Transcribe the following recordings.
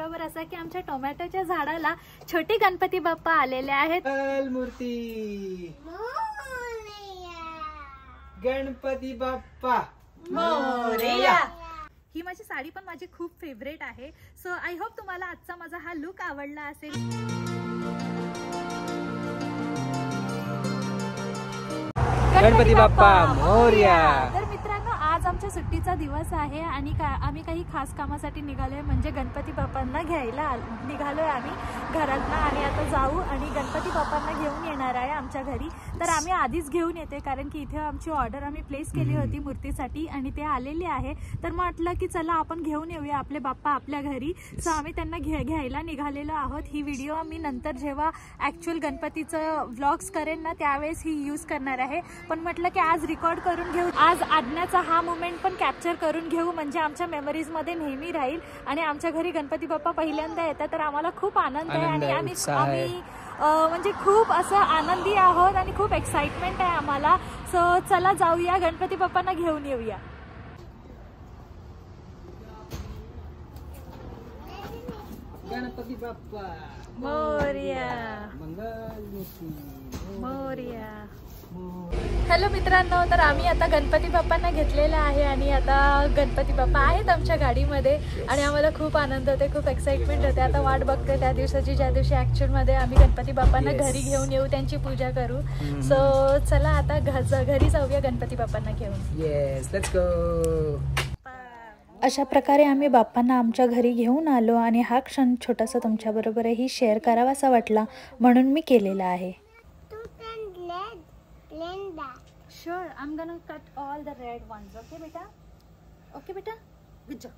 बरोबर असं की आमच्या टोमॅटोच्या झाडाला छोटे गणपती बाप्पा आलेले आहेत। मूर्ती गणपती बाप्पा मोरया। ही माझी साडी पण माझी खूप फेवरेट आहे। सो आय होप तुम्हाला आजचा माझा हा लुक आवडला असेल। गणपती बाप्पा मोरया। तर मित्रांनो, आज आमच्या सुट्टीचा दिवस आहे आणि आम्ही काही खास कामासाठी निघालोय, म्हणजे गणपती बाप्पांना घ्यायला निघालोय आम्ही घरातनं आणि आता जाऊ आणि गणपती बाप्पांना घेऊन येणार आहे आमच्या घरी। तर आम्ही आधीच घेऊन येते कारण की इथे आमची ऑर्डर आम्ही प्लेस केली होती मूर्तीसाठी आणि ते आलेले आहे। तर म्हटलं की चला आपण घेऊन येऊया आपले बाप्पा आपल्या घरी। सो आम्ही त्यांना घ्यायला निघालेलो आहोत। ही व्हिडिओ मी नंतर जेव्हा ॲक्च्युअल गणपतीचं व्लॉग्स करेन ना त्यावेळेस ही यूज करणार आहे, पण म्हटलं की आज रेकॉर्ड करून घेऊ, आज आडण्याचा हा मोमेंट पण कॅप्चर करून घेऊ, म्हणजे आमच्या मेमरीज मध्ये नेहमी राहील। आणि आमच्या घरी गणपती बाप्पा पहिल्यांदा येतात तर आम्हाला खूप आनंद आहे आणि आम्ही म्हणजे खूप असं आनंदी आहोत आणि खूप एक्साइटमेंट आहे आम्हाला। सो चला जाऊया गणपती बाप्पांना घेऊन येऊया। गणपती बाप्पा मोरया मंगलमूर्ती मोरया। हॅलो मित्रांनो, तर आम्ही आता गणपती बाप्पांना घेतलेला आहे आणि आता गणपती बाप्पा आहेत आमच्या गाडीमध्ये आणि आम्हाला खूप आनंद होते, खूप एक्साइटमेंट होते। आता वाट बघते त्या दिवसाची ज्या दिवशी ॲक्च्युअलमध्ये आम्ही गणपती बाप्पांना घरी घेऊन येऊ, त्यांची पूजा करू। सो चला आता घरी जाऊया गणपती बाप्पांना घेऊन। Yes, let's go. अशा प्रकारे आम्ही बाप्पांना आमच्या घरी घेऊन आलो आणि हा क्षण छोटासा तुमच्याबरोबरही शेअर करावासा वाटला म्हणून मी केलेला आहे। Sure, I'm gonna cut all the red ones. Okay बेटा? Okay बेटा? Good job.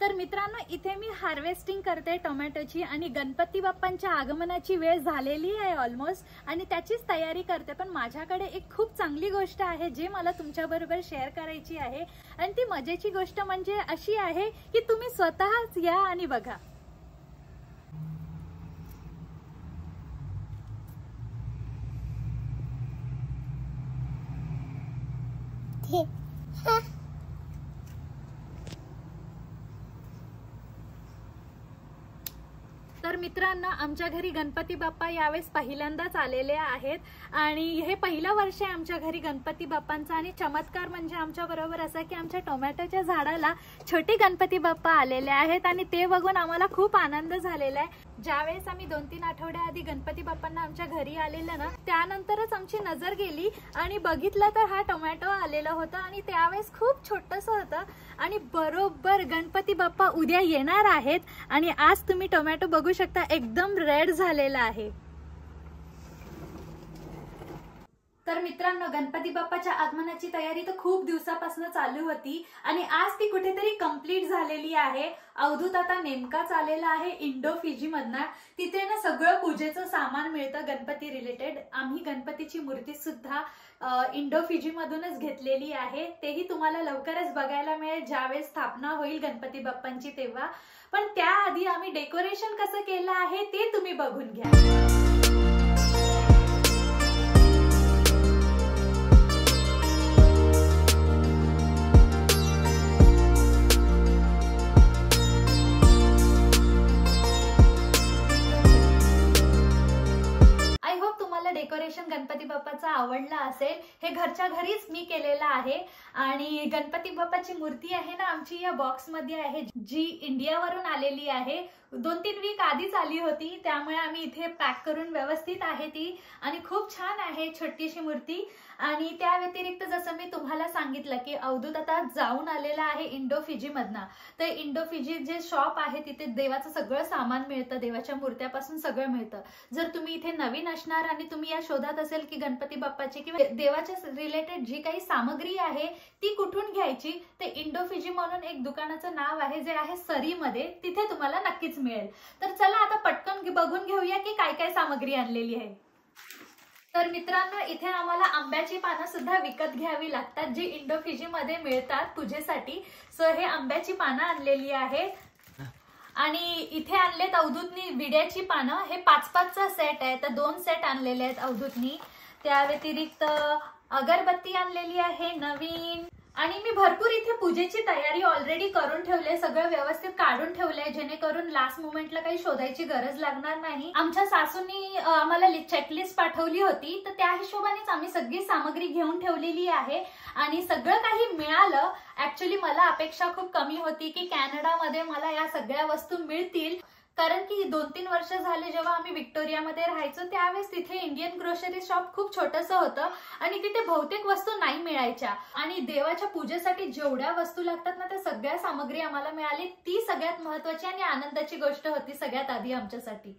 तर मित्रांनो, इथे मी हार्वेस्टिंग करते टोमॅटोची आणि गणपती बाप्पांच्या आगमनाची वेळ झालेली आहे ऑलमोस्ट आणि त्याचीच तयारी करते। पण माझ्याकडे एक खूप चांगली गोष्ट आहे जी मला तुमच्या बरोबर शेअर करायची आहे आणि ती मजेची गोष्ट म्हणजे अशी आहे की तुम्ही स्वतःच या आणि बघा। तर मित्रांनो, आमच्या घरी गणपती बाप्पा यावेळेस पहिल्यांदाच आलेले आहेत आणि हे पहिलं वर्ष आहे आमच्या घरी गणपती बाप्पांचा। आणि चमत्कार म्हणजे आमच्या बरोबर असा की आमच्या टोमॅटोच्या झाडाला छोटे गणपती बाप्पा आलेले आहेत आणि ते बघून आम्हाला खूप आनंद झालेला आहे। ज्यावेळेस आम्ही 2-3 आठवड्याआधी गणपती बाप्पांना आमच्या घरी आलेलं ना, त्यानंतरच आमची नजर गेली आणि बघितलं तर हा टोमॅटो आलेला होता आणि त्यावेळेस खूप छोटंसं होतं आणि बरोबर गणपती बाप्पा उद्या येणार आहेत आणि आज तुम्ही टोमॅटो बघू शकता एकदम रेड झालेला आहे। तर मित्रांनो, गणपती बाप्पाच्या आगमनाची तयारी तर खूप दिवसापासून चालू होती आणि आज ती कुठेतरी कंप्लीट झालेली आहे। अवधूत आता नेमकाच आलेला आहे इंडो फिजी मधनं। तिथे ना सगळं पूजेचं सामान मिळतं गणपती रिलेटेड। आम्ही गणपतीची मूर्ती सुद्धा इंडो फिजी मधूनच घेतलेली आहे, तेही तुम्हाला लवकरच बघायला मिळेल ज्यावेळेस स्थापना होईल गणपती बाप्पांची तेव्हा। पण त्याआधी आम्ही डेकोरेशन कसं केलं आहे ते तुम्ही बघून घ्या। डेकोरेशन गणपती बाप्पाचा आवडला असेल। हे घरच्या घरीच मी केलेला आहे आणि गणपती बाप्पाची मूर्ती आहे ना आमची या बॉक्स मध्ये आहे, जी इंडियावरून आलेली आहे। 2-3 वीक आधीच आली होती, त्यामुळे आम्ही इथे पॅक करून व्यवस्थित आहे ती आणि खूप छान आहे छोटीशी मूर्ती। आणि त्या व्यतिरिक्त जसं मी तुम्हाला सांगितलं की अवधूत आता जाऊन आलेला आहे इंडो फिजी मधनं, तर इंडो फिजी जे शॉप आहे तिथे देवाचं सगळं सामान मिळतं, देवाच्या मूर्त्यापासून सगळं मिळतं। जर तुम्ही इथे नवीन असणार आणि तुम्ही या शोधात असेल की गणपती बाप्पाची किंवा देवाच्या रिलेटेड जी काही सामग्री आहे ती कुठून घ्यायची, ते इंडो फिजी म्हणून एक दुकानाचं नाव आहे जे आहे सरीमध्ये, तिथे तुम्हाला नक्कीच मिळेल। तर चला आता पटकन बघून घेऊया की काय काय सामग्री आणलेली आहे। तर मित्रांनो, इथे आम्हाला आंब्याची पानं सुद्धा विकत घ्यावी लागतात जी इंडो फिजी मध्ये मिळतात पूजेसाठी। सो हे आंब्याची पानं आणलेली आहेत आणि इथे आणलेत अवधूतनी विड्याची पानं। हे 5-5चा सेट आहे, तर 2 सेट आणलेले आहेत अवधूतनी। त्या व्यतिरिक्त अगरबत्ती आणलेली आहे नवीन, आणि मी भरपूर इथे पूजेची तयारी ऑलरेडी करून ठेवले, सगळं व्यवस्थित काढून ठेवलंय, जेणेकरून लास्ट मोमेंटला काही शोधायची गरज लागणार नाही. आमच्या सासूंनी आम्हाला चेकलिस्ट पाठवली होती, तर त्या हिशोबानेच आम्ही सगळी सामग्री घेऊन ठेवलेली आहे आणि सगळं काही मिळालं. ऍक्च्युली मला अपेक्षा खूप कमी होती की कॅनडामध्ये मला या सगळ्या वस्तू मिळतील, कारण की 2-3 वर्ष झाले जेव्हा आम्ही व्हिक्टोरियामध्ये राहायचो त्यावेळेस तिथे इंडियन ग्रोसरी शॉप खूप छोटंसं होतं आणि तिथे बहुतेक वस्तू नाही मिळायच्या आणि देवाच्या पूजेसाठी जेवढ्या वस्तू लागतात ना त्या सगळ्या सामग्री आम्हाला मिळाली. ती सगळ्यात महत्वाची आणि आनंदाची गोष्ट होती सगळ्यात आधी आमच्यासाठी.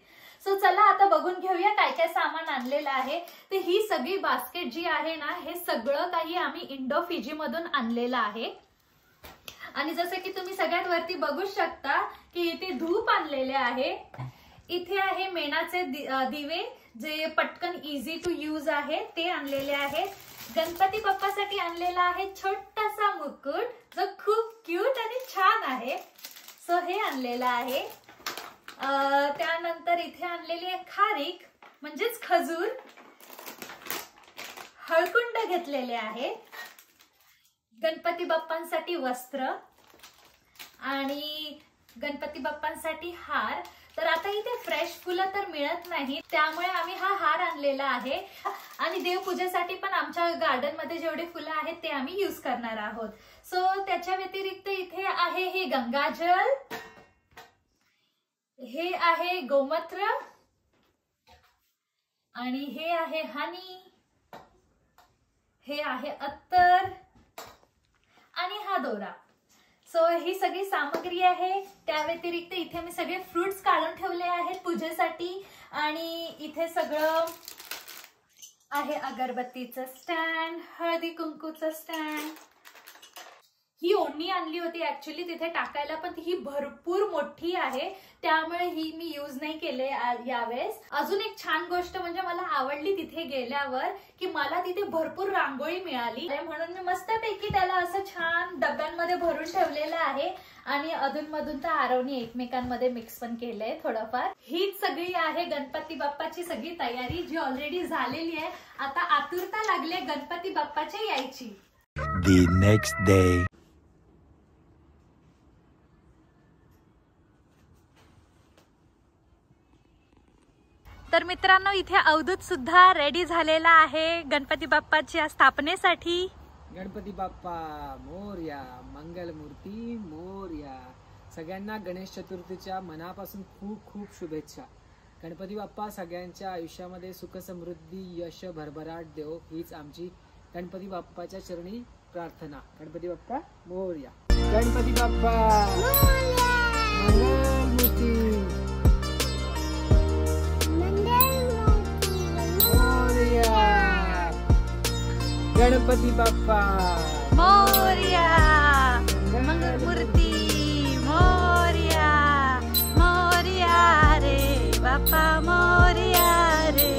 सो चला आता बघून घेऊया काय काय सामान आणलेलं आहे. तर ही सगळी बास्केट जी आहे ना, हे सगळं काही आम्ही इंडो फिजी मधून आणलेलं आहे. आणि जसं की तुम्ही सगळ्यात वरती बघू शकता की इथे धूप आणलेले आहे, इथे आहे मेणाचे दिवे जे पटकन इझी टू यूज आहे ते आणलेले आहेत. गणपती बाप्पासाठी आणलेला आहे छोटासा मुकुट जो खूप क्यूट आणि छान आहे, सो हे आणलेलं आहे. त्यानंतर इथे आणलेली आहे खारीक म्हणजेच खजूर, हळकुंड घेतलेले आहे, गणपती बाप्पांसाठी वस्त्र आणि गणपती बाप्पांसाठी हार. तर आता इथे फ्रेश फुलं तर मिळत नाही, त्यामुळे आम्ही हा हार आणलेला आहे आणि देवपूजेसाठी पण आमच्या गार्डन मध्ये जेवढे फुलं आहेत ते आम्ही यूज करणार आहोत. सो त्याच्या व्यतिरिक्त इथे आहे हे गंगाजल, हे आहे गोमूत्र आणि हे आहे हनी, हे आहे अत्तर आणि हा दोरा. सो ही सगळी सामग्री आहे. त्या व्यतिरिक्त इथे मी सगळे फ्रुट्स काढून ठेवले आहेत पूजेसाठी आणि इथे सगळं आहे अगरबत्तीचं स्टँड, हळदी कुंकूचं स्टँड. ही ओढणी आणली होती ऍक्च्युली तिथे टाकायला, पण ही भरपूर मोठी आहे त्यामुळे ही मी यूज नाही केले यावेळेस. अजून एक छान गोष्ट म्हणजे मला आवडली तिथे गेल्यावर की मला तिथे भरपूर रांगोळी मिळाली, म्हणून मी मस्तपैकी त्याला असं छान डब्यांमध्ये भरून ठेवलेलं आहे आणि अधूनमधून तर आरवणी एकमेकांमध्ये मिक्स पण केलंय थोडंफार. हीच सगळी आहे गणपती बाप्पाची सगळी तयारी जी ऑलरेडी झालेली आहे. आता आतुरता लागली गणपती बाप्पाच्या यायची. The next day. तर मित्रांनो इथे अवधूत सुद्धा रेडी झालेला आहे गणपती बाप्पाच्या स्थापनेसाठी. गणपती बाप्पा मोरया, मंगलमूर्ती मोरया. सगळ्यांना गणेश चतुर्थीच्या मनापासून खूप खूप शुभेच्छा. गणपती बाप्पा सगळ्यांच्या आयुष्यामध्ये सुख समृद्धी यश भरभराट देव हीच आमची गणपती बाप्पाच्या चरणी प्रार्थना. गणपती बाप्पा मोरया. गणपती बाप्पा मंगलमूर्ती गणपती बाप्पा मोरया, मंगलमूर्ती मोरया, मोरया रे बाप्पा मोरया रे,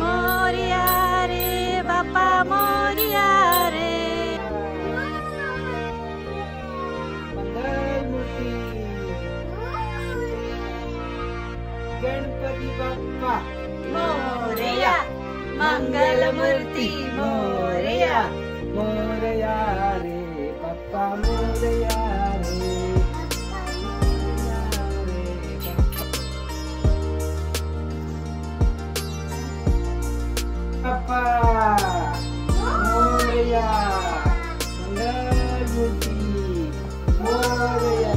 मोरया रे बाप्पा मोरया रे. मंगलमूर्ती गणपती बाप्पा मोरया, मंगलमूर्ती मोरया, मोरया रे बाप्पा मोरया रे, बाप्पा मोरया, मंगलमूर्ती मोरया.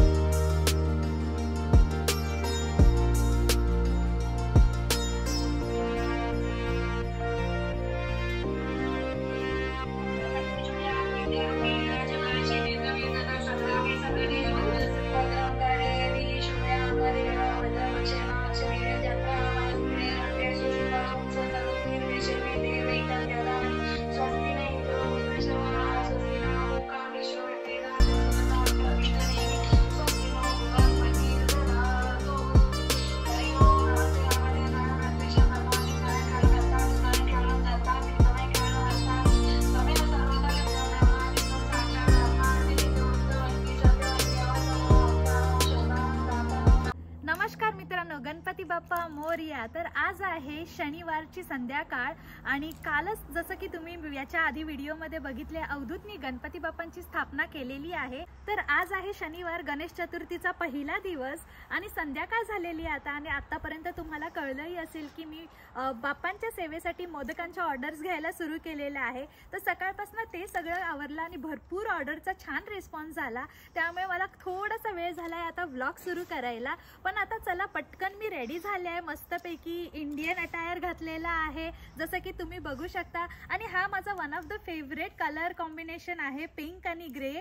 आज आहे शनिवारची संध्याकाळ आणि कालच जसं की तुम्ही याच्या आधी व्हिडिओमध्ये बघितले अवधूतनी गणपती बाप्पांची स्थापना केलेली आहे। तर आज आहे शनिवार, गणेश चतुर्थीचा पहिला दिवस आणि संध्याकाळ झालेली आता आणि आतापर्यंत तुम्हाला कळलंही असेल की मी बाप्पांच्या सेवेसाठी मोदकांच्या ऑर्डर्स घ्यायला सुरू केलेल्या आहे। तर सकाळपासून ते सगळं आवरलं आणि भरपूर ऑर्डरचा छान रिस्पॉन्स झाला, त्यामुळे मला थोडासा वेळ झालाय आता व्लॉग सुरू करायला। पण आता चला पटकन मी रेडी झाले आहे, मस्तपैकी इंडियन अटायर घातलेला आहे जसं की तुम्ही बघू शकता आणि हा माझा one of the favourite colour combination आहे, पिंक आणि ग्रे।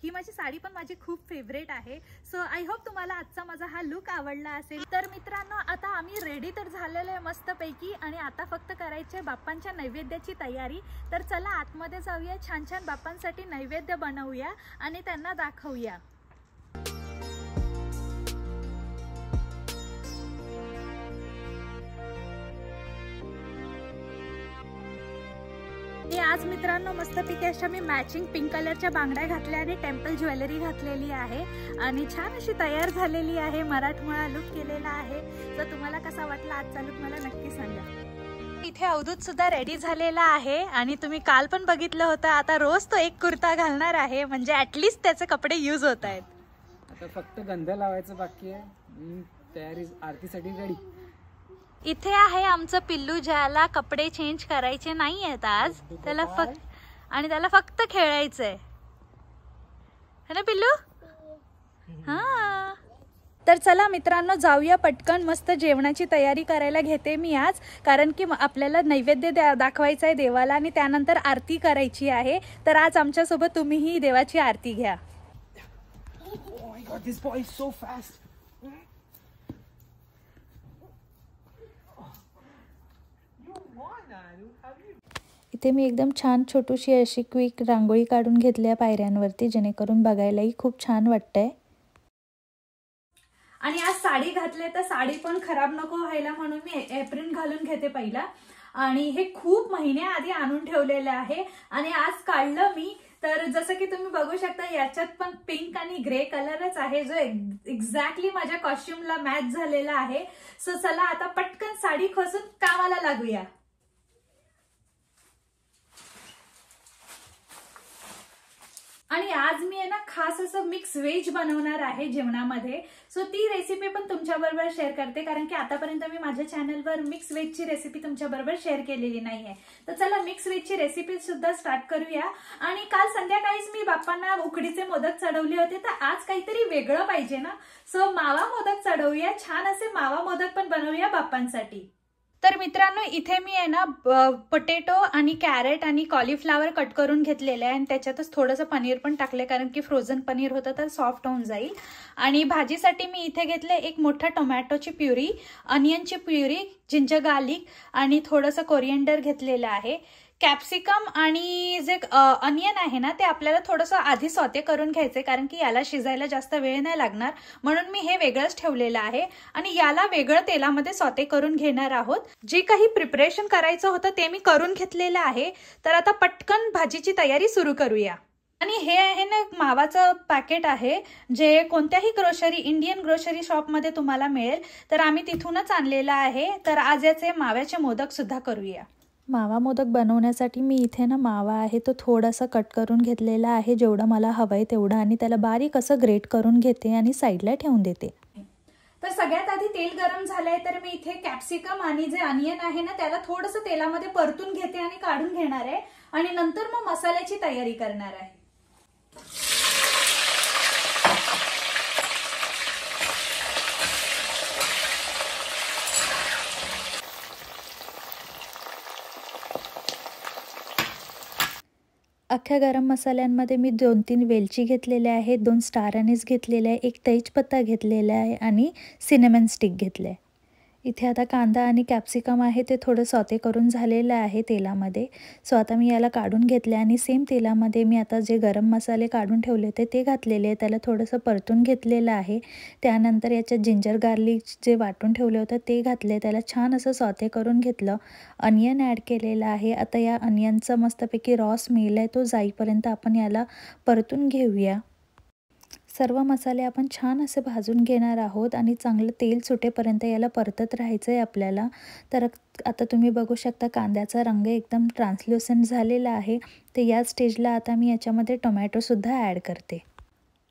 ही माझी साडी पण माझी खूप फेवरेट आहे। सो आय होप तुम्हाला आजचा माझा हा लुक आवडला असेल। तर मित्रांनो आता आम्ही रेडी तर झालेलो आहे मस्तपैकी आणि आता फक्त करायचे बाप्पांच्या नैवेद्याची तयारी। तर चला आतमध्ये जाऊया, छान छान बाप्पांसाठी नैवेद्य बनवूया आणि त्यांना दाखवूया। आज मित्रांनो मस्तपैकी अशा मी मॅचिंग पिंक कलरच्या बांगड्या घातल्या आणि टेम्पल ज्वेलरी घातलेली आहे आणि छान अशी तयार झालेली आहे, मराठमोळा लुक केलेला आहे। तर तुम्हाला कसा वाटला आजचा लुक मला नक्की सांगा। इथे अवधूत सुद्धा रेडी झालेला आहे आणि तुम्ही काल पण बघितलं होतं, आता रोज तो एक कुर्ता घालणार आहे म्हणजे ऍटलीस्ट त्याचे कपडे यूज होत आहेत। आता फक्त गंध लावायचं बाकी आहे, तयारी आरतीसाठी रेडी। इथे आहे आमचं पिल्लू, ज्याला कपडे चेंज करायचे नाही आहेत आज, त्याला फक्त खेळायचंय है ना पिल्लू? हा तर चला मित्रांनो जाऊया पटकन, मस्त जेवणाची तयारी करायला घेते मी आज, कारण की आपल्याला नैवेद्य दाखवायचा आहे देवाला आणि त्यानंतर आरती करायची आहे। तर आज आमच्या सोबत तुम्हीही देवाची आरती घ्या। Oh my God, this boy is so fast. इथे मी एकदम छान छोटीशी अशी क्विक रांगोळी काढून घेतल्या पायऱ्यांवरती, जेणेकरून बघायलाही खूप छान वाटतंय। आणि आज साडी घातले तर साडी पण खराब नको व्हायला म्हणून मी एप्रिन घालून घेते पहिला आणि हे खूप महिन्याआधी आणून ठेवलेलं आहे आणि आज काढलं मी। तर जसं की तुम्ही बघू शकता याच्यात पण पिंक आणि ग्रे कलरच आहे जो एक्झॅक्टली माझ्या कॉस्ट्युमला मॅच झालेला आहे। सो चला आता पटकन साडी खोसून कामाला लागूया। आणि आज मी आहे ना खास असं मिक्स व्हेज बनवणार आहे जेवणामध्ये। सो ती रेसिपी पण तुमच्या बरोबर शेअर करते, कारण की आतापर्यंत मी माझ्या चॅनलवर मिक्स व्हेजची रेसिपी तुमच्या बरोबर शेअर केलेली नाहीये। तर चला मिक्स व्हेजची रेसिपी सुद्धा स्टार्ट करूया। आणि काल संध्याकाळीच मी बाप्पांना उकडीचे मोदक चढवले होते, तर आज काहीतरी वेगळं पाहिजे ना, सो मावा मोदक चढवूया, छान असे मावा मोदक पण बनवूया बाप्पांसाठी। तर मित्रांनो इथे मी आहे ना पोटॅटो आणि कॅरेट आणि कॉलीफ्लावर कट करून घेतलेले आहे आणि त्याच्यातच थोडंसं पनीर पण टाकले, कारण की फ्रोझन पनीर होतं तर सॉफ्ट होऊन जाईल। आणि भाजीसाठी मी इथे घेतले एक मोठा टोमॅटोची प्युरी, अनियनची प्युरी, जिंजर गार्लिक आणि थोडंसं कोरिएंडर घेतलेलं आहे। कॅप्सिकम आणि जे अनियन आहे ना ते आपल्याला थोडंसं आधी सॉते करून घ्यायचे, कारण की याला शिजायला जास्त वेळ नाही लागणार, म्हणून मी हे वेगळंच ठेवलेलं आहे आणि याला वेगळं तेलामध्ये सॉते करून घेणार आहोत। जे काही प्रिपरेशन करायचं होतं ते मी करून घेतलेलं आहे। तर आता पटकन भाजीची तयारी सुरू करूया। आणि हे आहे ना मावाचं पॅकेट आहे, जे कोणत्याही इंडियन ग्रोसरी शॉपमध्ये तुम्हाला मिळेल, तर आम्ही तिथूनच आणलेलं आहे। तर आज याचे माव्याचे मोदक सुद्धा करूया। मावा मोदक बनवण्यासाठी मी इथे ना मावा आहे तो थोडासा कट करून घेतलेला आहे, जेवढा मला हवंय तेवढा, आणि त्याला बारीक असं ग्रेट करून घेते आणि साईडला ठेवून देते। तर सगळ्यात आधी तेल गरम झालंय, तर मी इथे कॅप्सिकम आणि जे अनियन आहे ना त्याला थोडंसं तेलामध्ये परतून घेते आणि काढून घेणार आहे आणि नंतर मग मसाल्याची तयारी करणार आहे। अख्ख्या गरम मसाल्यांमध्ये मी 2-3 वेलची घेतलेल्या आहेत, 2 स्टार अनीस घेतलेले आहे, 1 तेजपत्ता घेतलेला आहे आणि सिनेमन स्टिक घेतले आहे। इथे आता कांदा आणि कॅप्सिकम आहे ते थोडं सॉते करून झालेलं आहे तेलामध्ये। सो आता मी याला काढून घेतले आणि सेम तेलामध्ये मी आता जे गरम मसाले काढून ठेवले होते ते घातलेले आहे, त्याला थोडंसं परतून घेतलेलं आहे। त्यानंतर याच्यात जिंजर गार्लिक जे वाटून ठेवले होते ते घातले, त्याला छान असं सॉते करून घेतलं। अनियन ॲड केलेलं आहे। आता या अनियनचा मस्तपैकी रॉ स्मेल आहे तो जाईपर्यंत आपण याला परतून घेऊया। सर्व मसाले आपण छान असे भाजून घेणार आहोत आणि चांगलं तेल सुटेपर्यंत याला परतत राहायचं आहे आपल्याला. तर आता तुम्ही बघू शकता कांद्याचा रंग एकदम ट्रान्सल्युसंट झालेला आहे. तर या स्टेजला आता मी याच्यामध्ये टोमॅटोसुद्धा ॲड करते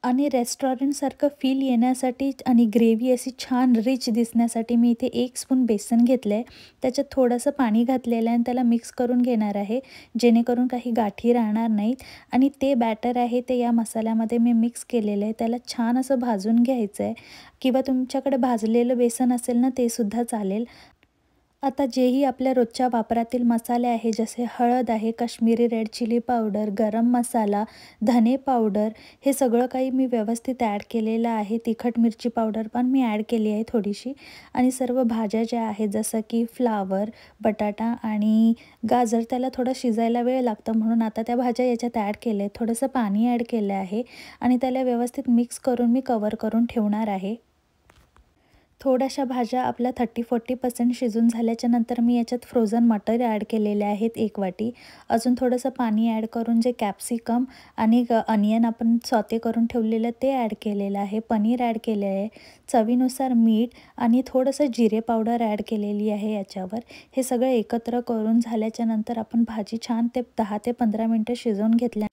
आणि रेस्टॉरंटसारखं फील येण्यासाठी आणि ग्रेव्ही अशी छान रिच दिसण्यासाठी मी इथे 1 स्पून बेसन घेतलं आहे. त्याच्यात थोडंसं पाणी घातलेलं आहे आणि त्याला मिक्स करून घेणार आहे जेणेकरून काही गाठी राहणार नाहीत. आणि ते बॅटर आहे ते या मसाल्यामध्ये मी मिक्स केलेलं आहे. त्याला छान असं भाजून घ्यायचं आहे किंवा तुमच्याकडे भाजलेलं बेसन असेल ना ते सुद्धा चालेल. आता जेही आपल्या रोजच्या वापरातील मसाले आहे जसे हळद आहे, काश्मीरी रेड चिली पावडर, गरम मसाला, धने पावडर, हे सगळं काही मी व्यवस्थित ॲड केलेलं आहे. तिखट मिरची पावडर पण मी ॲड केली आहे थोडीशी. आणि सर्व भाज्या ज्या आहेत जसं की फ्लावर, बटाटा आणि गाजर त्याला थोडं शिजायला वेळ लागतं म्हणून आता त्या भाज्या याच्यात ॲड केल्या आहेत. थोडंसं पाणी ॲड केलं आहे आणि त्याला व्यवस्थित मिक्स करून मी कवर करून ठेवणार आहे. थोड्याशा भाज्या आपल्या 30-40% शिजून झाल्याच्या नंतर मी याच्यात फ्रोझन मटर ॲड केलेले आहेत 1 वाटी. अजून थोडंसं पाणी ॲड करून जे कॅप्सिकम आणि अनियन आपण सॉते करून ठेवलेलं ते ॲड केलेलं आहे. पनीर ॲड केले आहे, चवीनुसार मीठ आणि थोडंसं जिरे पावडर ॲड केलेली आहे याच्यावर. हे सगळं एकत्र करून झाल्याच्या नंतर आपण भाजी छान ते 10 ते 15 मिनटं शिजवून घेतल्या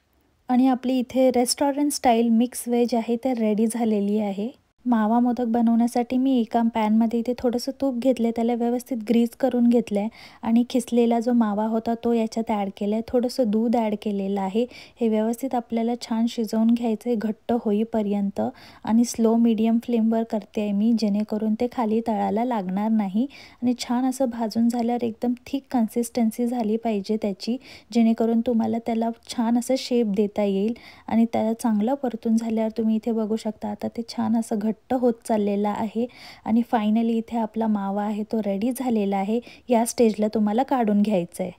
आणि आपली इथे रेस्टॉरंट स्टाईल मिक्स व्हेज आहे ते रेडी झालेली आहे. मावा मोदक बनवण्यासाठी मी एका पॅनमध्ये इथे थोडंसं तूप घेतलं आहे, त्याला व्यवस्थित ग्रीस करून घेतलं आहे आणि खिसलेला जो मावा होता तो याच्यात ॲड केला आहे. थोडंसं दूध ॲड केलेलं आहे. हे व्यवस्थित आपल्याला छान शिजवून घ्यायचं आहे घट्ट होईपर्यंत आणि स्लो मीडियम फ्लेमवर करते आहे मी जेणेकरून ते खाली तळाला लागणार नाही. आणि छान असं भाजून झाल्यावर एकदम थिक कन्सिस्टन्सी झाली पाहिजे त्याची जेणेकरून तुम्हाला त्याला छान असं शेप देता येईल. आणि त्याला चांगलं परतून झाल्यावर तुम्ही इथे बघू शकता आता ते छान असं घट्ट होत चाललेला आहे आणि फायनली इथे आपला मावा आहे तो रेडी झालेला आहे. या स्टेजला तुम्हाला काढून घ्यायचं आहे.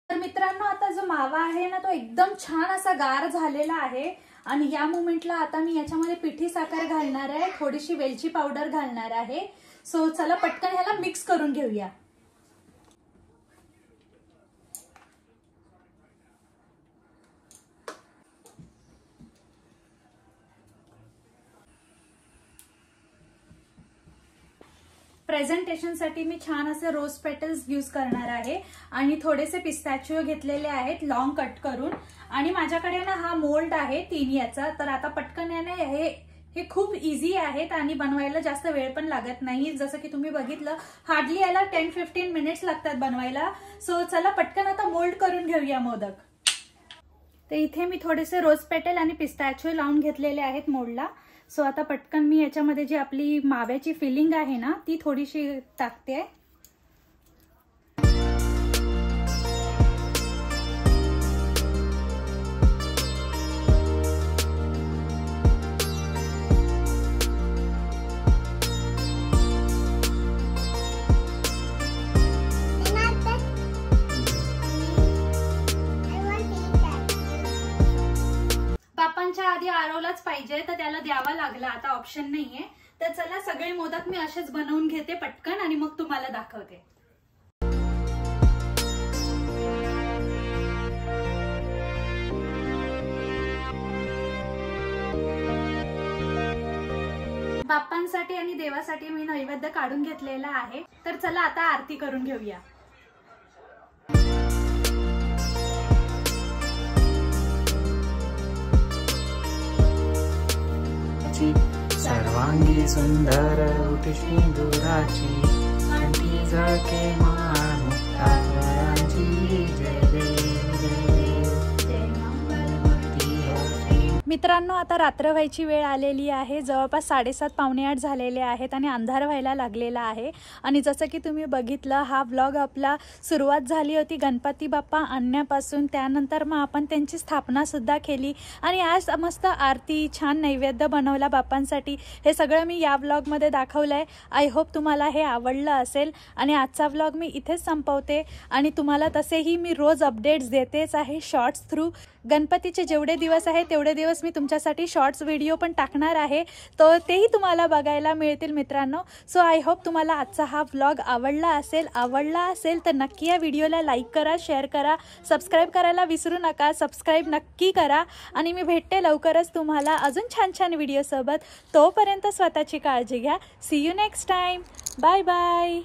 तर मित्रांनो आता जो मावा आहे ना तो एकदम छान असा गार झालेला आहे आणि या मोमेंटला आता मी याच्यामध्ये पिठी साखर घालणार आहे, थोडीशी वेलची पावडर घालणार आहे. सो चला पटकन ह्याला मिक्स करून घेऊया. प्रेझेंटेशनसाठी मी छान असे रोज पेटल्स यूज करणार आहे आणि थोडेसे पिस्ताचिओ घेतलेले आहेत लॉंग कट करून. आणि माझ्याकडे ना हा मोल्ड आहे 3 याचा. तर आता पटकन याने हे खूप इझी आहेत आणि बनवायला जास्त वेळ पण लागत नाही. जसं की तुम्ही बघितलं हार्डली याला 10-15 मिनिट्स लागतात बनवायला. सो चला पटकन आता मोल्ड करून घेऊया मोदक. तर इथे मी थोडेसे रोज पेटल आणि पिस्ताचिओ लावून घेतलेले आहेत मोल्डला. सो आता पटकन मी याच्यामध्ये जी आपली माव्याची फिलिंग आहे ना ती थोडीशी टाकते. बापांच्या आधी आरवलाच पाहिजे तर त्याला द्यावा लागला, आता ऑप्शन नाहीये. तर चला सगळे मोदक मी असेच बनवून घेते पटकन आणि मग तुम्हाला दाखवते. बाप्पांसाठी आणि देवासाठी मी नैवेद्य काढून घेतलेला आहे. तर चला आता आरती करून घेऊया. सर्वांगी सुंदर उठशिंदुराची कंठी झळके मान मुक्तावराची. जय देव जय मित्रांनो आता रात्र व्हायची वेळ आलेली आहे. जवळपास 7:30-7:45 झालेले आहेत आणि अंधार व्हायला लागलेला आहे. आणि जसं की तुम्ही बघितलं हा व्लॉग आपला सुरुवात झाली होती गणपती बाप्पा आणण्यापासून. त्यानंतर मग आपण त्यांची स्थापना सुद्धा केली आणि आज मस्त आरती छान नैवेद्य बनवला बाप्पांसाठी. हे सगळं मी या व्लॉगमध्ये दाखवलं आहे. आय होप तुम्हाला हे आवडलं असेल. आणि आजचा व्लॉग मी इथेच संपवते आणि तुम्हाला तसेही मी रोज अपडेट्स देतेच आहे शॉर्ट्स थ्रू. गणपतीचे जेवढे दिवस आहे तेवढे दिवस मी तुमच्यासाठी शॉर्ट्स व्हिडिओ पण टाकणार आहे, तर तेही तुम्हाला बघायला मिळतील मित्रांनो. सो आय होप तुम्हाला आजचा हा व्लॉग आवडला असेल तर नक्की या व्हिडिओला लाईक करा, शेअर करा, सबस्क्राईब करायला विसरू नका. सबस्क्राईब नक्की करा आणि मी भेटते लवकरच तुम्हाला अजून छान छान व्हिडिओसोबत. तोपर्यंत स्वतःची काळजी घ्या. See you next time. Bye bye.